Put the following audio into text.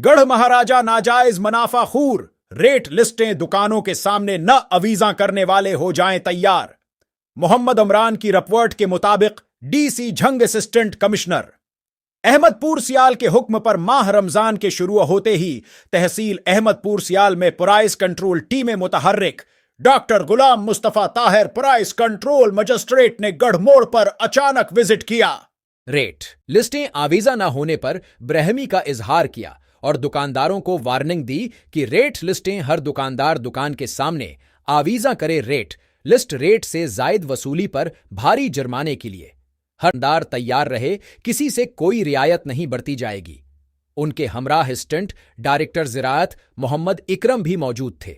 गढ़ महाराजा नाजायज मुनाफाखोर, रेट लिस्टें दुकानों के सामने न अवीजा करने वाले हो जाएं तैयार। मोहम्मद अमरान की रिपोर्ट के मुताबिक DC Jhang assistant commissioner. Ahmedpur Sial के हुक्म पर माह रमजान के शुरू होते ही तहसील अहमदपुर सियाल में प्राइस कंट्रोल टीमें मुतहर्रिक। Doctor Ghulam Mustafa Tahir price control magistrate ने गढ़मोड़ पर अचानक विजिट किया। रेट लिस्टें आवीजा न होने पर ब्रहमी का इजहार किया और दुकानदारों को वार्निंग दी कि रेट लिस्टें हर दुकानदार दुकान के सामने आवीजा करे रेट लिस्ट रेट से जायद वसूली पर भारी जुर्माने के लिए हर दुकानदार तैयार रहे, किसी से कोई रियायत नहीं बरती जाएगी। उनके हमराह असिस्टेंट डायरेक्टर ज़राअत मोहम्मद इकरम भी मौजूद थे।